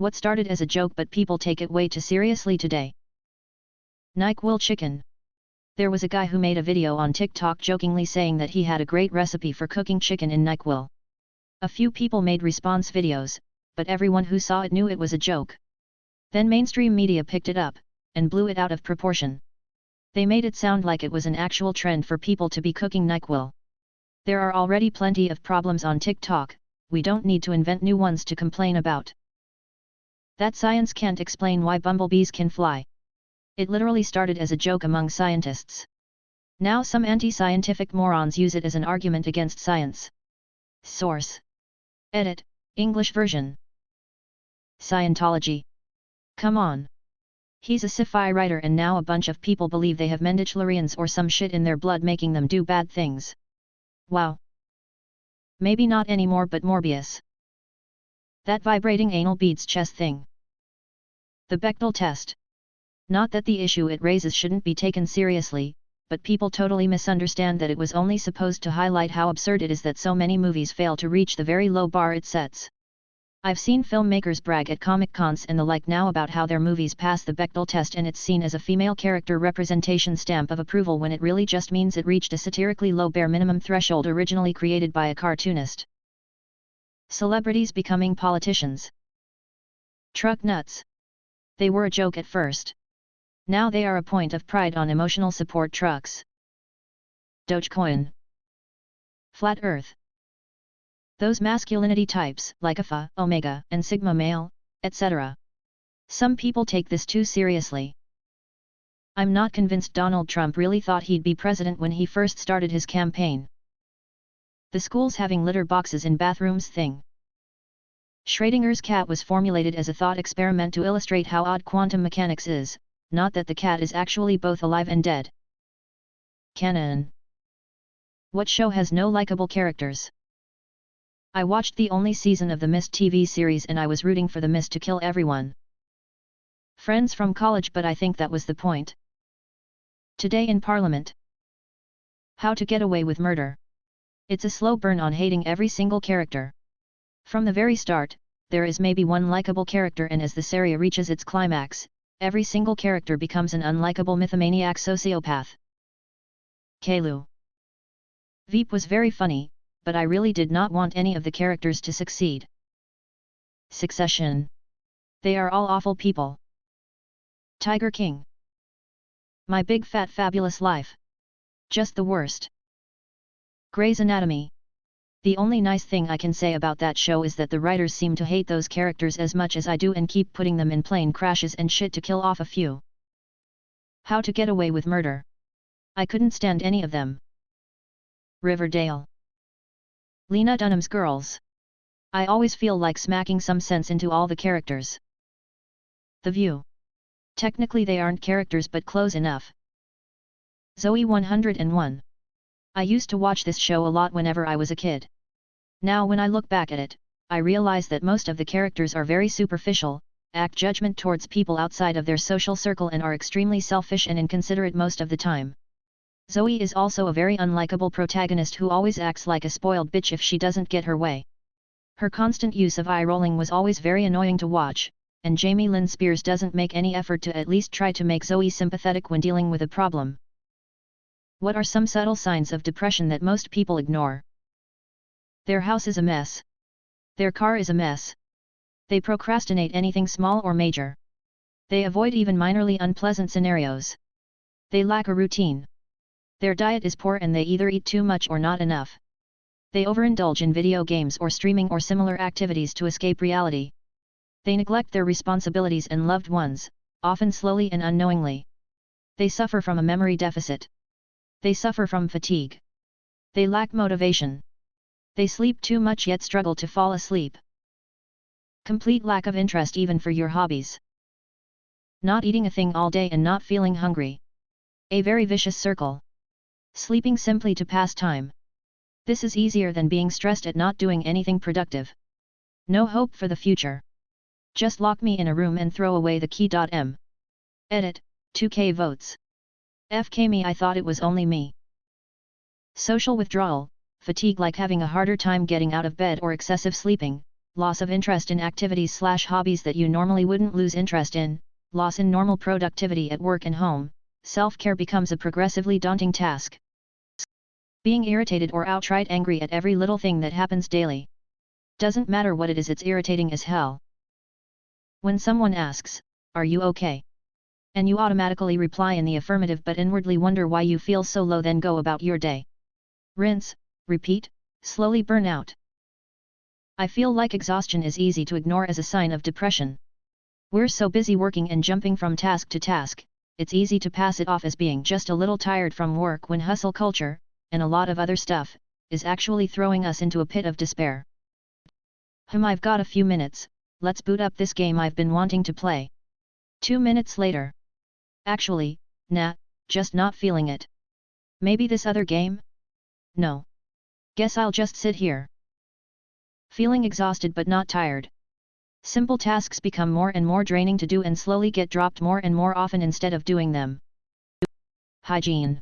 What started as a joke but people take it way too seriously today. NyQuil chicken. There was a guy who made a video on TikTok jokingly saying that he had a great recipe for cooking chicken in NyQuil. A few people made response videos, but everyone who saw it knew it was a joke. Then mainstream media picked it up, and blew it out of proportion. They made it sound like it was an actual trend for people to be cooking NyQuil. There are already plenty of problems on TikTok, we don't need to invent new ones to complain about. That science can't explain why bumblebees can fly. It literally started as a joke among scientists. Now some anti-scientific morons use it as an argument against science. Source: Edit, English version. Scientology. Come on. He's a sci-fi writer and now a bunch of people believe they have midichlorians or some shit in their blood making them do bad things. Wow. Maybe not anymore, but Morbius. That vibrating anal beads chest thing. The Bechdel test. Not that the issue it raises shouldn't be taken seriously, but people totally misunderstand that it was only supposed to highlight how absurd it is that so many movies fail to reach the very low bar it sets. I've seen filmmakers brag at Comic-Cons and the like now about how their movies pass the Bechdel test and it's seen as a female character representation stamp of approval when it really just means it reached a satirically low bare minimum threshold originally created by a cartoonist. Celebrities becoming politicians. Truck nuts. They were a joke at first. Now they are a point of pride on emotional support trucks. Dogecoin. Flat Earth. Those masculinity types like Alpha, Omega, and Sigma male, etc. Some people take this too seriously. I'm not convinced Donald Trump really thought he'd be president when he first started his campaign. The schools having litter boxes in bathrooms thing. Schrödinger's cat was formulated as a thought experiment to illustrate how odd quantum mechanics is, not that the cat is actually both alive and dead. Canon. What show has no likable characters? I watched the only season of the Mist TV series and I was rooting for the Mist to kill everyone. Friends from college, but I think that was the point. Today in Parliament. How to get away with murder. It's a slow burn on hating every single character. From the very start, there is maybe one likable character and as the series reaches its climax, every single character becomes an unlikable mythomaniac sociopath. Kalu. Veep was very funny, but I really did not want any of the characters to succeed. Succession. They are all awful people. Tiger King. My Big Fat Fabulous Life. Just the worst. Grey's Anatomy. The only nice thing I can say about that show is that the writers seem to hate those characters as much as I do and keep putting them in plane crashes and shit to kill off a few. How to Get Away with Murder. I couldn't stand any of them. Riverdale. Lena Dunham's Girls. I always feel like smacking some sense into all the characters. The View. Technically they aren't characters but close enough. Zoe 101. I used to watch this show a lot whenever I was a kid. Now when I look back at it, I realize that most of the characters are very superficial, act judgment towards people outside of their social circle and are extremely selfish and inconsiderate most of the time. Zoe is also a very unlikable protagonist who always acts like a spoiled bitch if she doesn't get her way. Her constant use of eye-rolling was always very annoying to watch, and Jamie Lynn Spears doesn't make any effort to at least try to make Zoe sympathetic when dealing with a problem. What are some subtle signs of depression that most people ignore? Their house is a mess. Their car is a mess. They procrastinate anything small or major. They avoid even minorly unpleasant scenarios. They lack a routine. Their diet is poor and they either eat too much or not enough. They overindulge in video games or streaming or similar activities to escape reality. They neglect their responsibilities and loved ones, often slowly and unknowingly. They suffer from a memory deficit. They suffer from fatigue. They lack motivation. They sleep too much yet struggle to fall asleep. Complete lack of interest even for your hobbies. Not eating a thing all day and not feeling hungry. A very vicious circle. Sleeping simply to pass time. This is easier than being stressed at not doing anything productive. No hope for the future. Just lock me in a room and throw away the key. Edit, 2K votes. FK me, I thought it was only me. Social withdrawal, fatigue like having a harder time getting out of bed or excessive sleeping, loss of interest in activities/hobbies that you normally wouldn't lose interest in, loss in normal productivity at work and home. Self-care becomes a progressively daunting task. Being irritated or outright angry at every little thing that happens daily. Doesn't matter what it is, it's irritating as hell. When someone asks, "Are you okay?" and you automatically reply in the affirmative but inwardly wonder why you feel so low, then go about your day. Rinse, repeat, slowly burn out. I feel like exhaustion is easy to ignore as a sign of depression. We're so busy working and jumping from task to task, it's easy to pass it off as being just a little tired from work, when hustle culture, and a lot of other stuff, is actually throwing us into a pit of despair. I've got a few minutes, let's boot up this game I've been wanting to play. 2 minutes later. Actually, nah, just not feeling it. Maybe this other game? No. Guess I'll just sit here. Feeling exhausted but not tired. Simple tasks become more and more draining to do and slowly get dropped more and more often instead of doing them. Hygiene.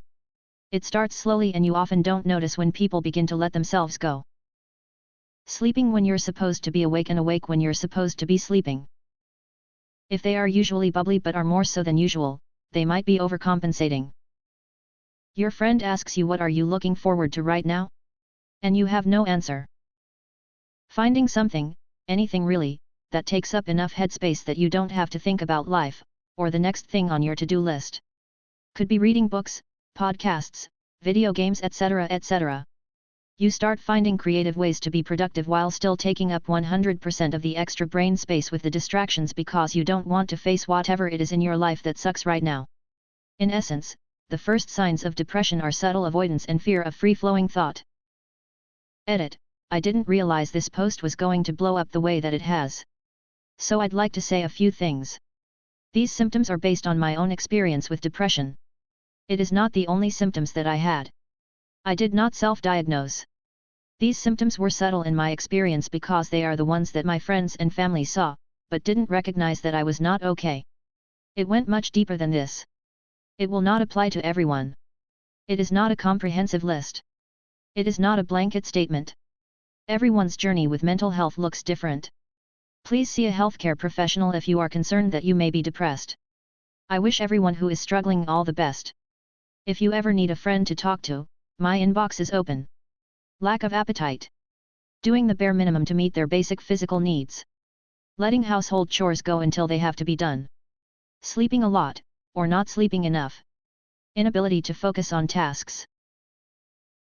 It starts slowly and you often don't notice when people begin to let themselves go. Sleeping when you're supposed to be awake and awake when you're supposed to be sleeping. If they are usually bubbly but are more so than usual, they might be overcompensating. Your friend asks you, "What are you looking forward to right now?" and you have no answer. Finding something, anything really, that takes up enough headspace that you don't have to think about life, or the next thing on your to-do list. Could be reading books, podcasts, video games, etc., etc. You start finding creative ways to be productive while still taking up 100% of the extra brain space with the distractions because you don't want to face whatever it is in your life that sucks right now. In essence, the first signs of depression are subtle avoidance and fear of free-flowing thought. Edit: I didn't realize this post was going to blow up the way that it has. So I'd like to say a few things. These symptoms are based on my own experience with depression. It is not the only symptoms that I had. I did not self-diagnose. These symptoms were subtle in my experience because they are the ones that my friends and family saw, but didn't recognize that I was not okay. It went much deeper than this. It will not apply to everyone. It is not a comprehensive list. It is not a blanket statement. Everyone's journey with mental health looks different. Please see a healthcare professional if you are concerned that you may be depressed. I wish everyone who is struggling all the best. If you ever need a friend to talk to, my inbox is open. Lack of appetite. Doing the bare minimum to meet their basic physical needs. Letting household chores go until they have to be done. Sleeping a lot, or not sleeping enough. Inability to focus on tasks.